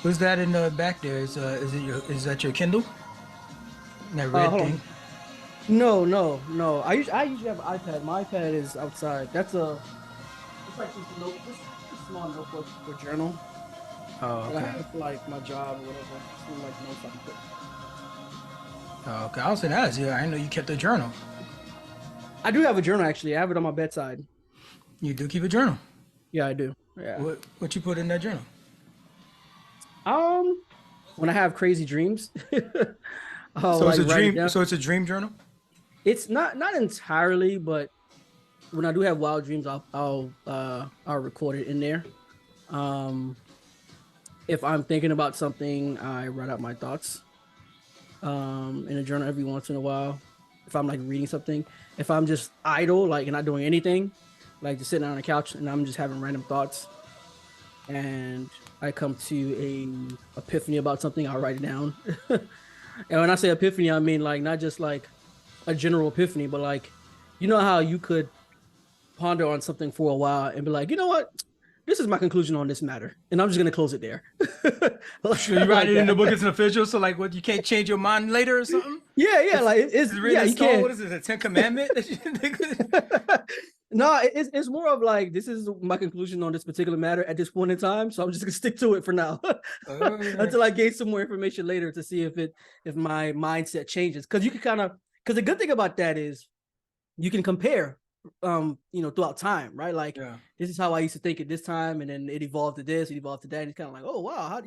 Who's that in the back there? Is that your Kindle? That red Hold thing? on. No. I usually have an iPad. My iPad is outside. It's like this small notebook or journal Oh, that I okay. have for like my job or whatever. Some like notes I can put. Oh, okay. I was saying that. Yeah, I didn't know you kept a journal. I do have a journal actually. I have it on my bedside. You do keep a journal. Yeah, I do. Yeah. What you put in that journal? Um, when I have crazy dreams, I'll So it's like a write it dream. down. So it's a dream journal. It's not entirely, but when I do have wild dreams, I'll record it in there. Um, if I'm thinking about something, I write out my thoughts in a journal every once in a while. If I'm like reading something, if I'm just idle, like and not doing anything, like just sitting on the couch and I'm just having random thoughts, and I come to a epiphany about something, I'll write it down. And when I say epiphany, I mean like not just like a general epiphany, but like you know how you could ponder on something for a while and be like, you know what, this is my conclusion on this matter, and I'm just gonna close it there, Sure, you write like it in the that. book. It's an official. So like, what? You can't change your mind later or something. Yeah, It's like it's it's written yeah, in you stone. What can. is it? The Ten Commandment? No, it's more of like this is my conclusion on this particular matter at this point in time, so I'm just gonna stick to it for now Uh, until I gain some more information later to see if my mindset changes. Because you can kind of because the good thing about that is you can compare throughout time, right? Like yeah. this is how I used to think at this time, and then it evolved to this, it evolved to that. And it's kind of like, oh wow, how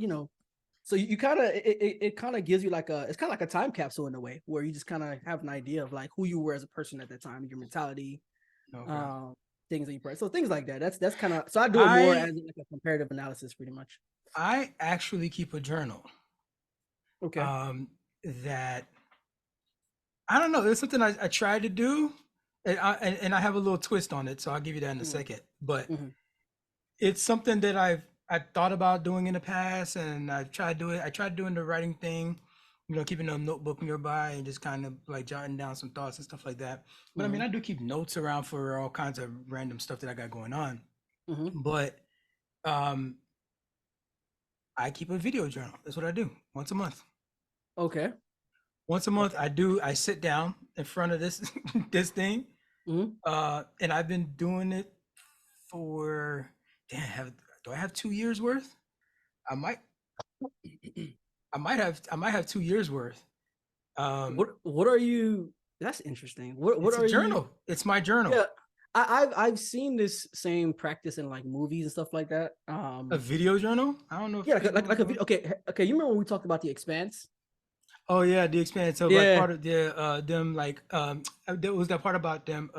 so you kind of it kind of gives you like it's kind of like a time capsule in a way where you just kind of have an idea of like who you were as a person at that time, your mentality, Okay. um, things that you press. So things like that. That's kind of so I do it more I as like a comparative analysis, pretty much. I actually keep a journal. Okay. Um, that I don't know. There's something I tried to do, and I have a little twist on it. So I'll give you that in a Mm-hmm. second. But Mm-hmm. it's something that I thought about doing in the past, and I've tried doing. I tried doing the writing thing, keeping a notebook nearby and just kind of like jotting down some thoughts and stuff like that. But I mean, Mm-hmm. I do keep notes around for all kinds of random stuff that I got going on. Mm-hmm. But um, I keep a video journal. That's what I do once a month. Okay. Once a month, Okay. I sit down in front of this this thing, Mm-hmm. and I've been doing it for damn. Do I have 2 years worth? I might I might have 2 years worth. Um, What are you? That's interesting. What it's a are you? journal. It's my journal. Yeah, I've seen this same practice in like movies and stuff like that. A video journal. I don't know if Yeah, people like a know. video. Okay. You remember when we talked about the Expanse? Oh yeah, the experience. So like Yeah, part of the them like there was that part about them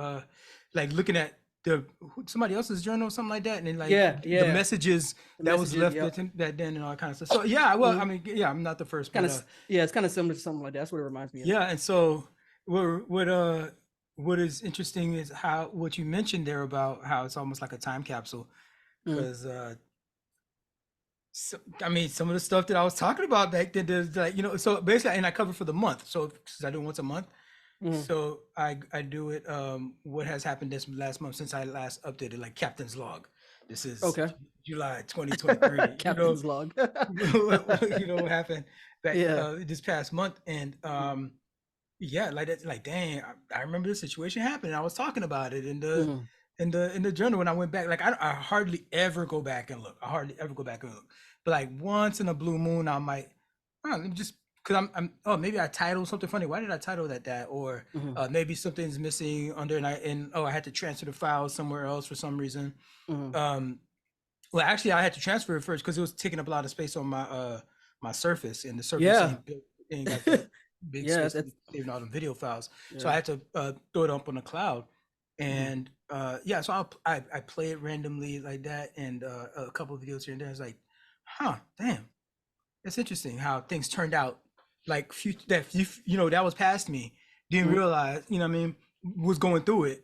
like looking at the somebody else's journal or something like that, and then like the yeah. messages The that was messages. left Yep. that then and all that kind of stuff. So yeah, well, I Mm-hmm. mean, yeah, I'm not the first, Kind but of. Yeah, it's kind of similar to something like that. That's what it reminds me of. yeah, and so what is interesting is how what you mentioned there about how it's almost like a time capsule Mm-hmm. because so, I mean, some of the stuff that I was talking about back then, there's like, so basically, and I cover for the month. So, since I do it once a month, Mm-hmm. so I do it. What has happened this last month since I last updated, like Captain's Log. This is Okay. July 2023. Captain's log. What happened back Yeah. this past month, and yeah, like that's like, dang, I remember the situation happened. I was talking about it in the Mm-hmm. journal when I went back. Like I hardly ever go back and look. I hardly ever go back and look. But like once in a blue moon, I might, let me just because oh, maybe I titled something funny. Why did I title that? Or Mm-hmm. maybe something's missing under and oh, I had to transfer the file somewhere else for some reason. Mm-hmm. Um, well, actually, I had to transfer it first because it was taking up a lot of space on my Surface, and the Surface Yeah. ain't got that big Yeah. space to be That's saving all the video files. So I yeah. had to throw it up on the cloud, Mm-hmm. and yeah, so I play it randomly like that, and a couple of videos here and there. It's like, huh, damn, it's interesting how things turned out. Like that was past me. Didn't Mm-hmm. realize, what I mean, was going through it,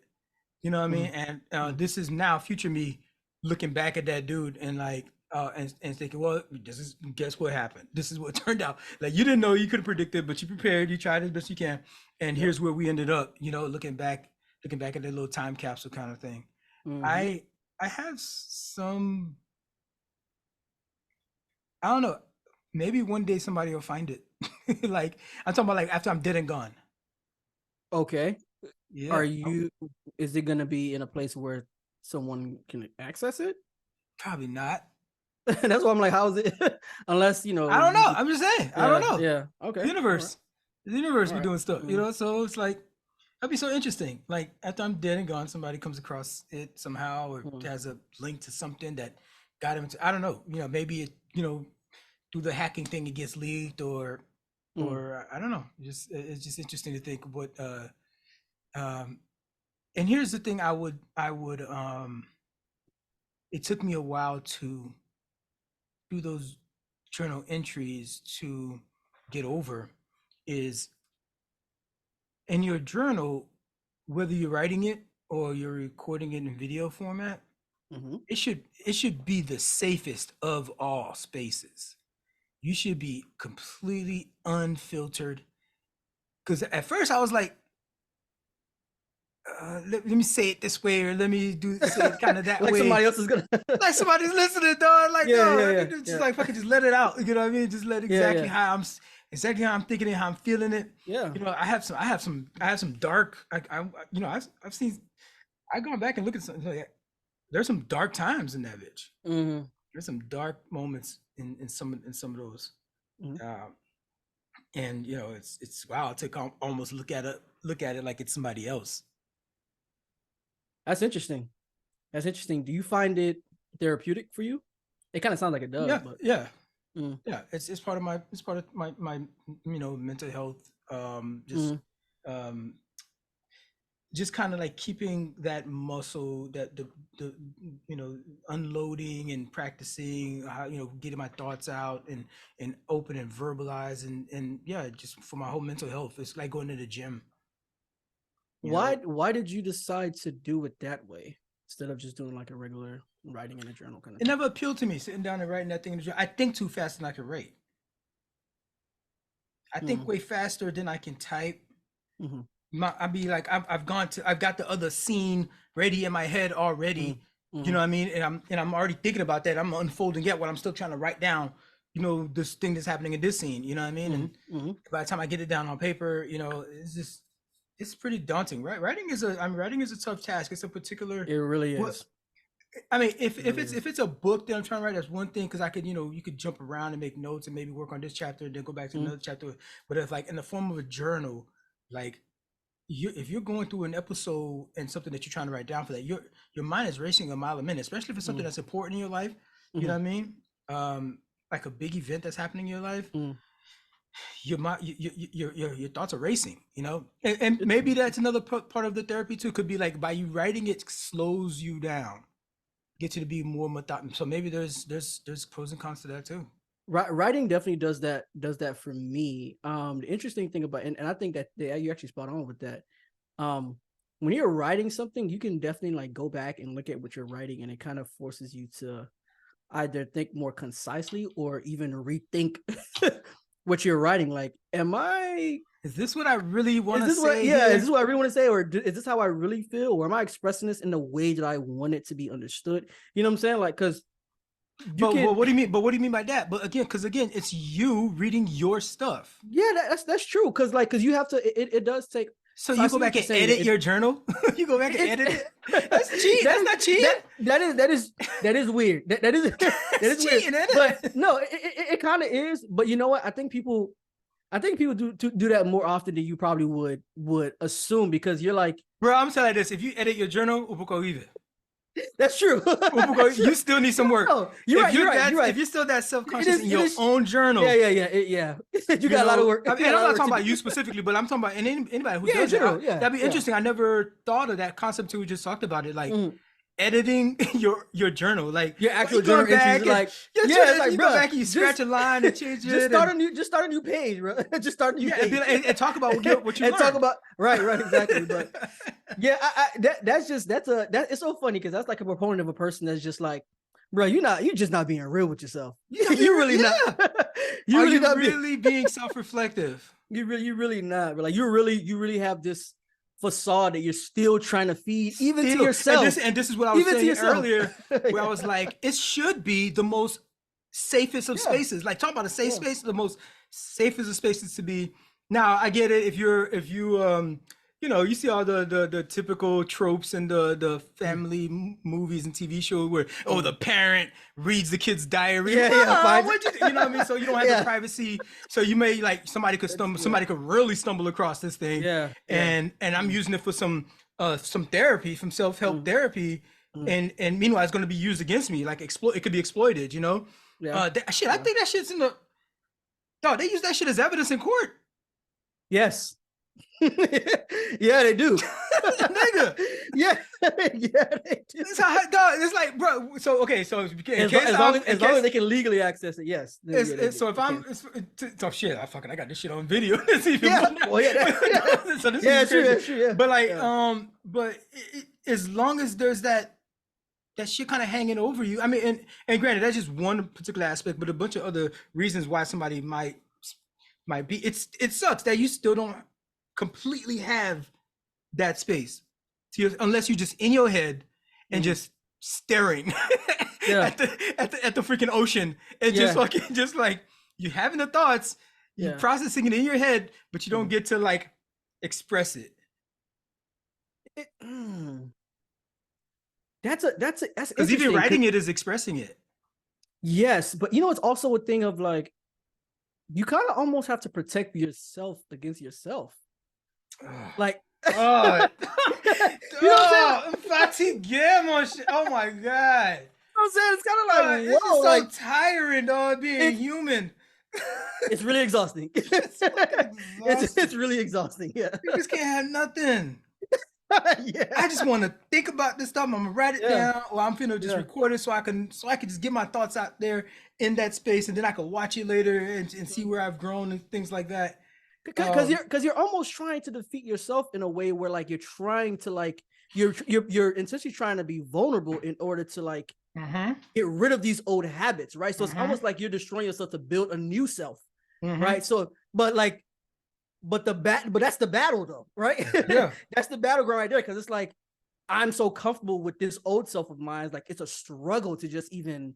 what I mean? And Mm-hmm. this is now future me looking back at that dude and like and thinking, well, this is guess what happened. This is what turned out. Like you didn't know, you could have predicted, but you prepared, you tried as best you can. And Yep. here's where we ended up, looking back at that little time capsule kind of thing. Mm-hmm. I I have some I don't know. maybe one day somebody will find it. Like I'm talking about like after I'm dead and gone. Okay. Are Yeah, you? Is it gonna be in a place where someone can access it? probably not. That's why I'm like, how's it? Unless you know I don't know. you. I'm just saying. I don't Yeah. know. Yeah. Okay. The All right. universe, the universe All be right. doing stuff, you Mm, know. So it's like that'd be so interesting. Like after I'm dead and gone, somebody comes across it somehow, or mm, has a link to something that got him into. I don't know. You know, maybe it. You know, through the hacking thing, it gets leaked, mm. or I don't know. It's just interesting to think what. Um, and here's the thing: I would. It took me a while to do those journal entries to get over. Is in your journal, whether you're writing it or you're recording it in video format, Mm-hmm. it should be the safest of all spaces. You should be completely unfiltered. Because at first I was like, let me say it this way, or let me say it kind of that Like way. somebody else is gonna. Like somebody's listening, dog. Like, Yeah. no, Yeah. let me Yeah. just Yeah. like fucking just let it out. You know what I mean? Just let Yeah. exactly Yeah. exactly how I'm thinking it, how I'm feeling it. Yeah. You know, I have some dark. You know, I've seen. I gone back and look at some. Like, there's some dark times in that bitch. Mm-hmm. There's some dark moments in some of those. Mm-hmm. Um, and you know, it's wow to almost look at it like it's somebody else. That's interesting. That's interesting. Do you find it therapeutic for you? It kind of sounds like it does, Yeah, but. yeah. Mm, Yeah, it's part of my you know, mental health. mm, Um, just kind of like keeping that muscle, that the you know, unloading and practicing how, you know, getting my thoughts out and open and verbalize and yeah, just for my whole mental health. It's like going to the gym. You know, why did you decide to do it that way instead of just doing like a regular writing in a journal kind of it thing? never appealed to me sitting down and writing that thing. I think too fast and I can write. I think Mm, way faster than I can type. mm-hmm, I'd be like, I've got the other scene ready in my head mm, already. You mm-hmm, know what I mean? And I'm already thinking about that. I'm unfolding yet what I'm still trying to write down, you know, this thing that's happening in this scene, you know what I mean? mm-hmm, And mm-hmm. by the time I get it down on paper, you know, it's pretty daunting, right? Writing is a tough task. It's a particular It really what is. I mean, It really is. if it's a book that I'm trying to write, that's one thing because I could, you know, you could jump around and make notes and maybe work on this chapter and then go back to Mm, another chapter. But if like in the form of a journal, like if you're going through an episode and something that you're trying to write down for that, your mind is racing a mile a minute, especially if it's something mm, that's important in your life. You mm-hmm, know what I mean? Like a big event that's happening in your life, mm. your mind, your thoughts are racing. You know, and It, maybe that's another part of the therapy too. Could be like by you writing it slows you down, gets you to be more methodical. So maybe there's pros and cons to that too. writing definitely does that for me. The interesting thing about and I think that you actually spot on with that. Um, when you're writing something, you can definitely like go back and look at what you're writing, and it kind of forces you to either think more concisely or even rethink what you're writing. Like, am I? Is this what I really want Is to this what? say Yeah, is here? this what I really want to say, or is this how I really feel, or am I expressing this in the way that I want it to be understood? You know what I'm saying? Like, because you But can. what do you mean? But what do you mean by that? But again, because again, it's you reading your stuff. Yeah, that's true. Because you have to. It does take. So So I you go see what back you're and saying. edit your journal. You go back and It, edit it. That's cheating. that That's is not cheating. that is weird. That is that That's is weird. cheating, isn't But it? no, it kind of is. But you know what? I think people do that more often than you probably would assume because you're like, Bro, I'm telling you this: if you edit your journal, upuko even. that's true. Upuko, That's true. you still need some work. No, you're right. You're right. You're If right. you're still that self It conscious is. in It your is. own Yeah. journal, Yeah. Yeah. Yeah. You you got a lot of know, work. I You mean, got and a I'm lot of not work talking to about do. you specifically, but I'm talking about anybody who Yeah. In does it. general. Yeah. That'd be Yeah. interesting. I never thought of that concept till we just talked about it. Like Mhm. editing your journal, like Your you actual journal going entries are back and like, yeah, it's like, you go bro, back and you scratch just a line and change it and just start a new page, bro. Just start a new yeah, page and talk about what you and talk learned. about right, exactly. But yeah, that's it's so funny because that's like a proponent of a person that's just like, bro, you're just not being real with yourself. You really not. Yeah. You Are really you not being. really being self-reflective? You really not. But like you really have this facade that you're still trying to feed even to Still, yourself, and this is what I was even to saying yourself. earlier, where I Yeah. was like, it should be the most safest of Yeah, spaces. Like talk about a safe yeah. space, the most safest of spaces to be. Now I get it if you you see all the typical tropes in the Mm, family movies and TV shows where the mm. parent reads the kid's diary. Yeah, yeah, Mom, fine. what'd you do? You know what I mean? So you don't have the Yeah, privacy. So you may like that's yeah, somebody could really stumble across this thing, yeah, yeah. and I'm Mm, using it for some therapy, some self-help mm, therapy, mm. and meanwhile it's going to be used against me, like exploit. It could be exploited, you know. Yeah, Shit, I yeah. think that shit's in the. No, they use that shit as evidence in court. Yes. Yeah, they do. Nigga, Yeah, yeah, they do. it's how dog. It's like, bro. So okay, so in case As long I'm as, in as long as case they can legally access it, yes. Then, yeah, so if they I'm can. so shit, I got this shit on video. It's even Yeah. more. Well, yeah, So this yeah, is it's true, crazy. it's true, yeah. But like, Yeah. as long as there's that shit kind of hanging over you. I mean, and granted, that's just one particular aspect, but a bunch of other reasons why somebody might be. It sucks that you still don't completely have that space, unless you're just in your head and Mhm. just staring Yeah, at the freaking ocean and just yeah, fucking just like you having the thoughts, you yeah. processing it in your head, but you don't Mhm. get to like express it. It- mm. That's Because even interesting. writing it is expressing it. Yes, but it's also a thing of like you kind of almost have to protect yourself against yourself. Like, Oh, you know what I'm saying? oh, fatigue, mon shit. Oh my god. I'm saying? It's kind of like, It's whoa, just so like tiring, dog, being it, human. it's really exhausting. It's fucking It's exhausting. really exhausting. Yeah. You just can't have nothing. Yeah. I just want to think about this stuff. I'm gonna write it Yeah. down, or I'm gonna just Yeah. record it so I can just get my thoughts out there in that space, and then I can watch it later and see where I've grown and things like that. Because you're almost trying to defeat yourself in a way where like you're trying to like you're essentially trying to be vulnerable in order to like Mm-hmm, get rid of these old habits, right? So it's mm-hmm, almost like you're destroying yourself to build a new self, mm-hmm. right? So but that's the battle though, right? Yeah. That's the battleground right there, because it's like I'm so comfortable with this old self of mine, like it's a struggle to just even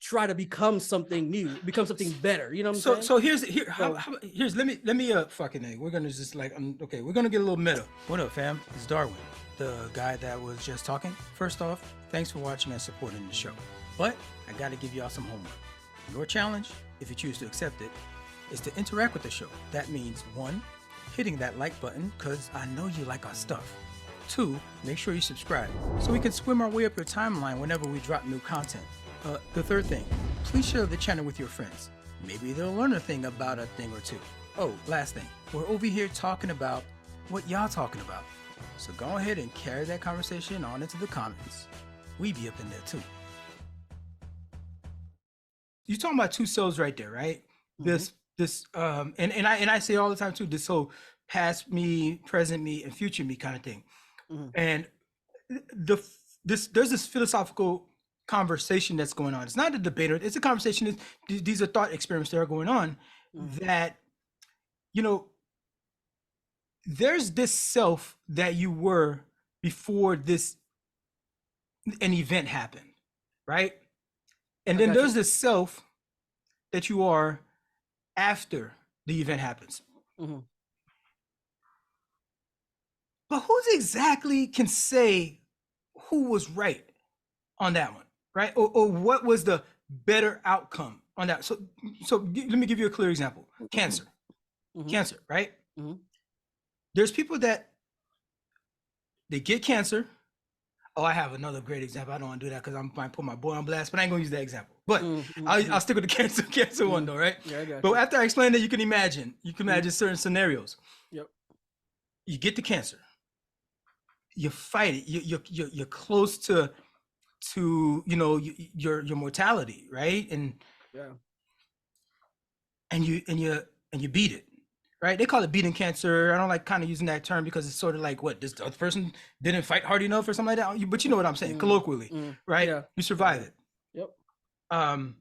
try to become something new, become something better. You know what I'm So saying? so So here's let me fucking A. We're gonna just like okay, we're gonna get a little meta. What up, fam? It's Darwin, the guy that was just talking. First off, thanks for watching and supporting the show. But I gotta give y'all some homework. Your challenge, if you choose to accept it, is to interact with the show. That means 1, hitting that like button, because I know you like our stuff. 2, make sure you subscribe so we can swim our way up your timeline whenever we drop new content. The third thing, please share the channel with your friends. Maybe they'll learn a thing about a thing or two. Oh, last thing, we're over here talking about what y'all talking about. So go ahead and carry that conversation on into the comments. We be up in there too. You're talking about two selves right there, right? mhm, And I say all the time too, this whole past me, present me, and future me kind of thing. mhm, And the there's this philosophical conversation that's going on. It's not a debate, it's a conversation. These are thought experiments that are going on, mhm, that you know there's this self that you were before this an event happened, right? And I then got you. there's this self that you are after the event happens. Mhm. But who's exactly can say who was right on that one, right? Or what was the better outcome on that? So let me give you a clear example. Cancer, Mhm, cancer, right? mhm, There's people that they get cancer. Oh, I have another great example. I don't want to do that because I'm might put my boy on blast, but I ain't gonna use that example. But mhm, I'll mhm, stick with the cancer one mhm. though, right? Yeah, I got But you. after I explain that, you can Mhm. imagine certain scenarios. Yep. You get the cancer, you fight it, you're close to your mortality, right? Yeah. And you beat it, right? They call it beating cancer. I don't like kind of using that term because it's sort of like what this other person didn't fight hard enough or something like that. But you know what I'm saying, Mm, colloquially, mm. right? Yeah. You Yeah. survive Yeah. it. Yep. Um,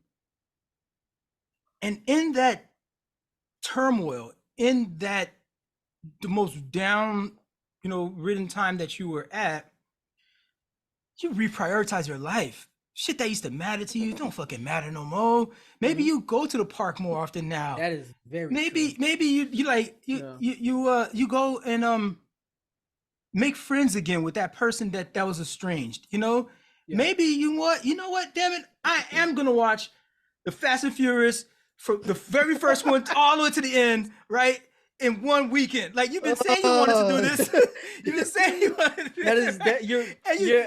and in that turmoil, in that the most down, ridden time that you were at, you reprioritize your life. shit that used to matter to you don't fucking matter no more. Maybe you go to the park more often now. That is very true. Maybe you like Yeah. you go and make friends again with that person that was estranged. You know, Yeah. maybe you know what, damn it, I am gonna watch the Fast and Furious from the very first one all the way to the end, right? In one weekend. Like you've been saying you wanted to do this. You've been saying you wanted to do That is that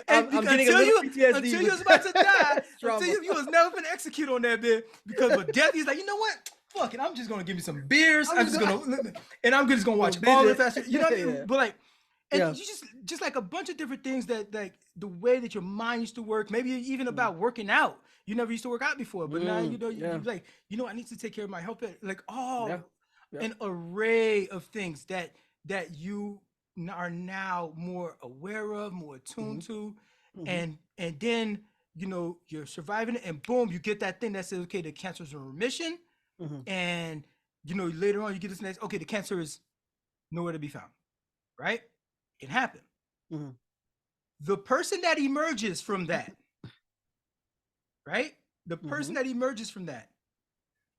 and I'm getting a until little PTSD until you with was about to die, trauma. until you was never gonna execute on that bit because but death, he's like, you know what? Fuck it, I'm just gonna give me some beers. I'm just gonna and I'm just gonna watch all the Fast. You know what I mean? Yeah. But like, and Yeah. you just like a bunch of different things that like the way that your mind used to work. Maybe even about working out. You never used to work out before, but now you know Yeah. you like I need to take care of my health. Like Yeah. an array of things that you are now more aware of, more attuned to, and then you're surviving it, and boom, you get that thing that says, okay, the cancer's in remission, and later on you get this next, okay, the cancer is nowhere to be found, right? It can happen. The person that emerges from that, right? The person that emerges from that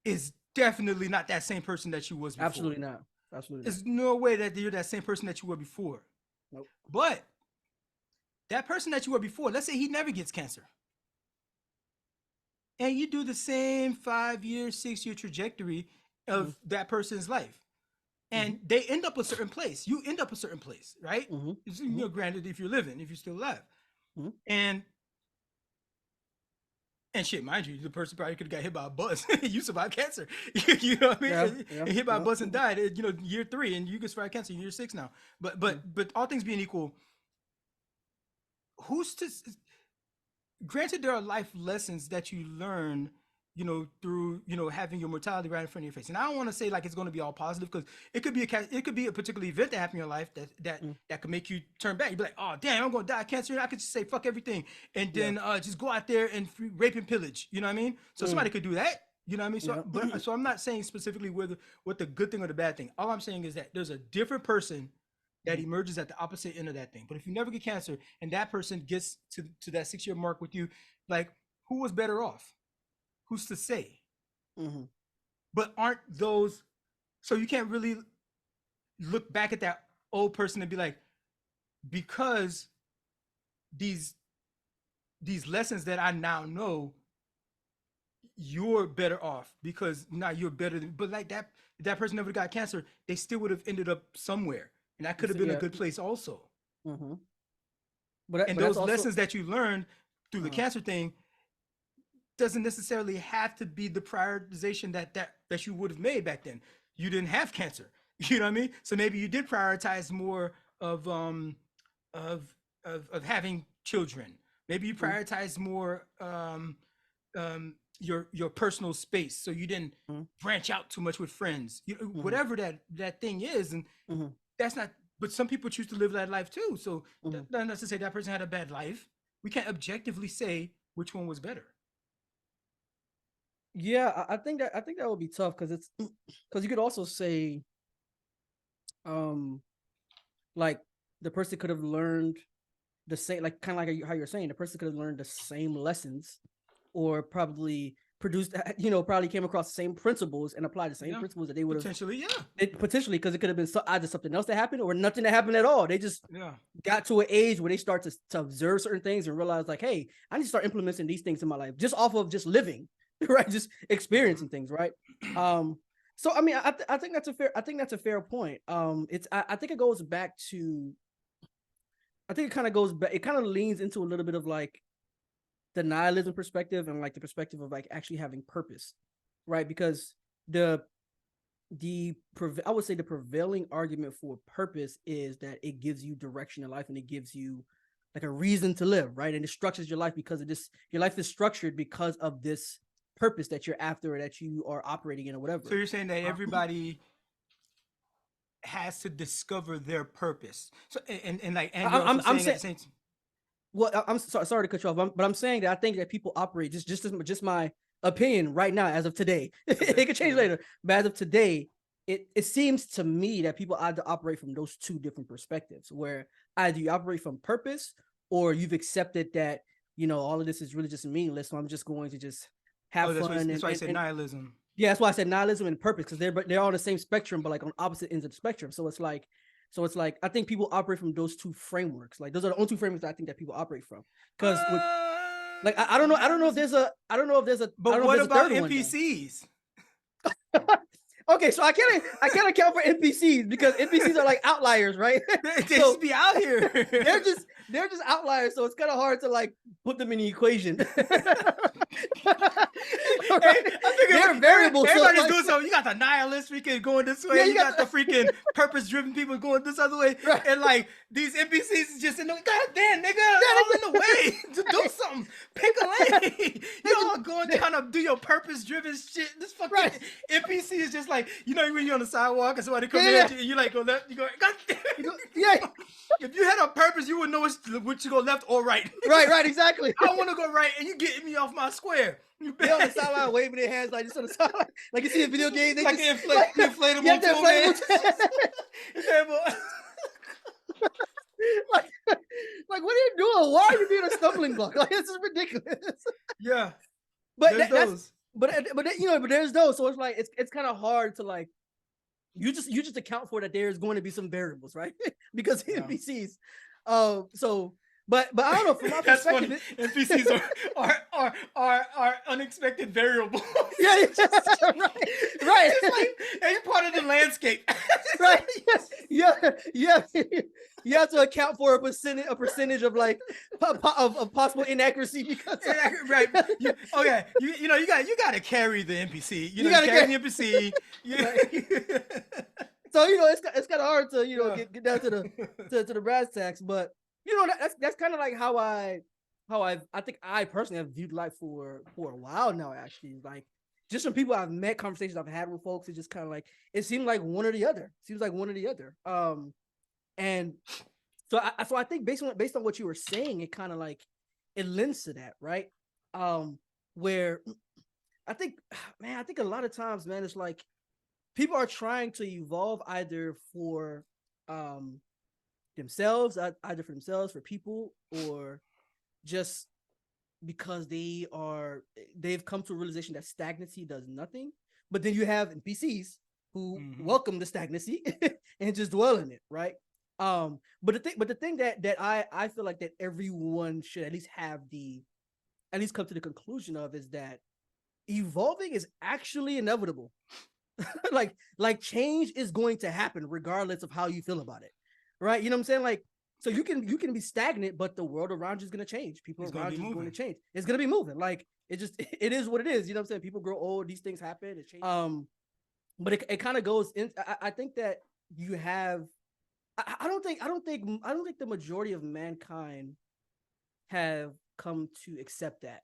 is definitely not that same person that you was before. Absolutely not. Absolutely There's no way that you're that same person that you were before. Nope. But that person that you were before, let's say he never gets cancer. And you do the same 5-year, 6-year trajectory of that person's life. And they end up a certain place. You end up a certain place, right? Granted, if you're living, if you're still alive. And shit, mind you, the person probably could have got hit by a bus. You survived cancer. You know what I mean? Hit by a bus and died, year 3, and you can survive cancer in year 6 now. But all things being equal, who's to granted there are life lessons that you learn through having your mortality right in front of your face, and I don't want to say like it's going to be all positive, because it could be a particular event that happened in your life that could make you turn back. You'd be like, oh damn, I'm going to die of cancer. I could just say fuck everything and then just go out there and rape and pillage, you know what I mean? So somebody could do that, you know what I mean? So so I'm not saying specifically what the good thing or the bad thing. All I'm saying is that there's a different person that emerges at the opposite end of that thing. But if you never get cancer and that person gets to that 6-year mark with you, like, who was better off? Who's to say? But aren't those, so you can't really look back at that old person and be like, because these lessons that I now know, you're better off because now you're better than, but like that, if that person never got cancer, they still would have ended up somewhere. And that could have been a good place also. But those lessons that you learned through the cancer thing doesn't necessarily have to be the prioritization that you would have made back then. You didn't have cancer. You know what I mean? So maybe you did prioritize more of having children. Maybe you prioritized more your personal space, so you didn't branch out too much with friends. Whatever that thing is, and that's not, but some people choose to live that life too. So not to say that person had a bad life. We can't objectively say which one was better. Yeah, I think that would be tough, because you could also say, like, the person could have learned the same, like kind of like how you're saying, the person could have learned the same lessons, or probably produced, probably came across the same principles and applied the same principles that they would have potentially, because it could have been either something else that happened or nothing that happened at all. They just got to an age where they start to observe certain things and realize, like, hey, I need to start implementing these things in my life just off of just living, right? Just experiencing things, right? So I mean, I think that's a fair point. I think it goes back to, I think it kind of goes back, it kind of leans into a little bit of like the nihilism perspective, and like the perspective of like actually having purpose, right? Because I would say the prevailing argument for purpose is that it gives you direction in life, and it gives you like a reason to live, right? And it structures your life because of this. Your life is structured because of this purpose that you're after, or that you are operating in, or whatever. So you're saying that everybody has to discover their purpose. So and like, and you're also saying at the same time. Well, I'm sorry to cut you off, but I'm saying that I think that people operate just my opinion right now, as of today. It could change later, but as of today, it seems to me that people either operate from those two different perspectives, where either you operate from purpose, or you've accepted that all of this is really just meaningless. So I'm just going to just have fun. That's why I said nihilism. Yeah, that's why I said nihilism and purpose, because they're on the same spectrum, but like on opposite ends of the spectrum. So it's like I think people operate from those two frameworks. Like those are the only two frameworks that I think that people operate from. Because like I don't know if there's a But what about NPCs? Okay, so I can't account for NPCs because NPCs are like outliers, right? They just be out here. they're just outliers, so it's kind of hard to like put them in the equation. They're variables. Everybody's doing something. You got the nihilists freaking going this way. Yeah, you got the freaking purpose-driven people going this other way. Right. And like these NPCs is just in the God damn, nigga, I'm in the way to do something. Pick a lane. You all going trying to do your purpose-driven shit. This fucking NPC is just like, when you're on the sidewalk and somebody come in and you like go left, you go, God damn. Yeah. If you had a purpose, you would know which to go left or right. Right, exactly. I want to go right, and you getting me off my square. They on the sideline waving their hands like just on the sideline, like you see a video game. They like just inflatable tool, man. like what are you doing? Why are you being a stumbling block? Like this is ridiculous. Yeah, but there's those. So it's like it's kind of hard to like you just account for that there's going to be some variables, right? Because NPCs. But I don't know, from my perspective, NPCs are unexpected variables. Yeah, right. It's like, and you're part of the landscape. Right. Yeah. You have to account for a percentage of like of possible inaccuracy because right. You got to carry the NPC. You got to carry the NPC. So it's kind of hard to get down to the brass tacks, but. That's kind of like how I think I personally have viewed life for a while now. Actually, like just from people I've met, conversations I've had with folks, it's just kind of like it seemed like one or the other. And so I think based on what you were saying, it kind of like it lends to that, right? Where I think a lot of times, man, it's like people are trying to evolve either for themselves, either for themselves, for people, or just because they've come to a realization that stagnancy does nothing. But then you have NPCs who welcome the stagnancy and just dwell in it, right? But the thing that I feel like that everyone should at least come to the conclusion of is that evolving is actually inevitable. like change is going to happen regardless of how you feel about it. Right, you know what I'm saying? Like, so you can be stagnant, but the world around you is gonna change. People around you are going to change. It's gonna be moving. Like it is what it is. You know what I'm saying? People grow old. These things happen. It changes. But it kind of goes in. I think that you have. I don't think the majority of mankind have come to accept that.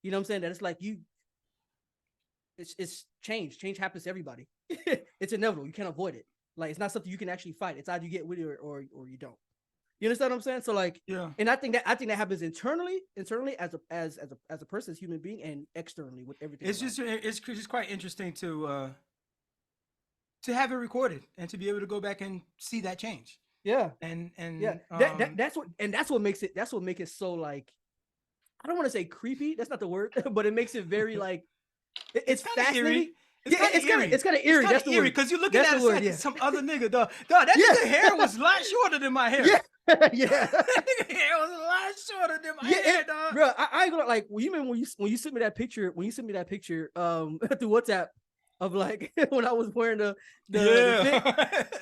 You know what I'm saying? That it's like it's change. Change happens to everybody. It's inevitable. You can't avoid it. Like it's not something you can actually fight. It's either you get with it or you don't. You understand what I'm saying? So like, yeah. And I think that happens internally as a person, as a human being, and externally with everything. It's just quite interesting to have it recorded and to be able to go back and see that change. Yeah. And yeah, that's what makes it so like, I don't want to say creepy. That's not the word, but it makes it very like it's fascinating. Eerie. It's kind of eerie. That's the word. Because you're looking at it like some other nigga, dog. That nigga hair was a lot shorter than my hair. Yeah. That nigga hair was a lot shorter than my hair, dog. Bro, I ain't gonna like. Well, you remember when you sent me that picture? When you sent me that picture, through WhatsApp of like when I was wearing the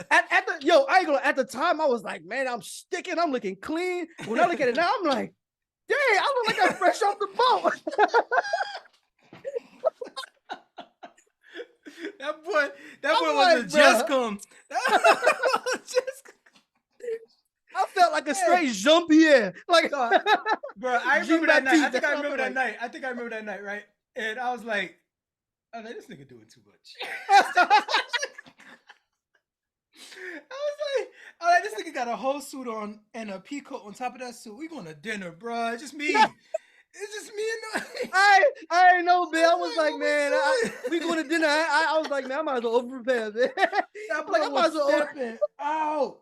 at the time I was like, man, I'm sticking. I'm looking clean. When I look at it now, I'm like, dang, I look like I'm fresh off the boat. That boy was just come. I felt like a straight Jean-Pierre. Like, bro, I remember that night. I think I remember that night, right? And I was like, this nigga doing too much. I was like, this nigga got a whole suit on and a pea coat on top of that suit. We going to dinner, bro. It's just me. It's just me and I ain't know, man. I was like, man, we going to dinner. I was like, man, I might as well over prepare, man. I might as well over. Oh,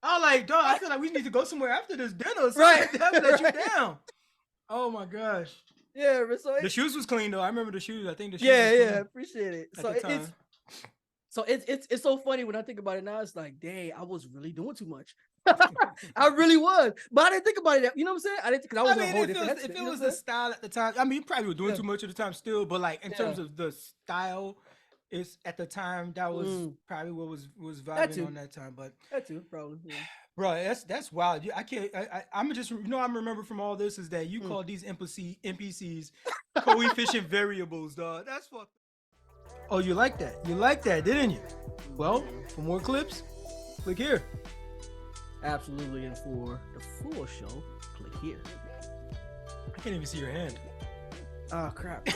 I was like, dog. I feel like we need to go somewhere after this dinner. So right. I let you down. Oh my gosh. Yeah, but so The shoes was clean though. I remember the shoes. I think the shoes yeah, was yeah, clean appreciate it. at So the time. it's so funny when I think about it now. It's like, dang, I was really doing too much. I really was, but I didn't think about it. You know what I'm saying? I didn't because I was I in a mean, whole if different it headspace. was the style at the time, I mean, you probably were doing Yeah. too much at the time still, but like in terms Yeah. of the style, it's at the time that was probably what was vibing on that time. But that too, probably. Yeah. bro, that's wild. I can't. I'm just I'm remember from all this is that you call these NPCs coefficient variables, dog. That's fucked. Oh, you like that? You like that, didn't you? Well, for more clips, click here. Absolutely, and for the full show, click here. I can't even see your hand. Oh crap.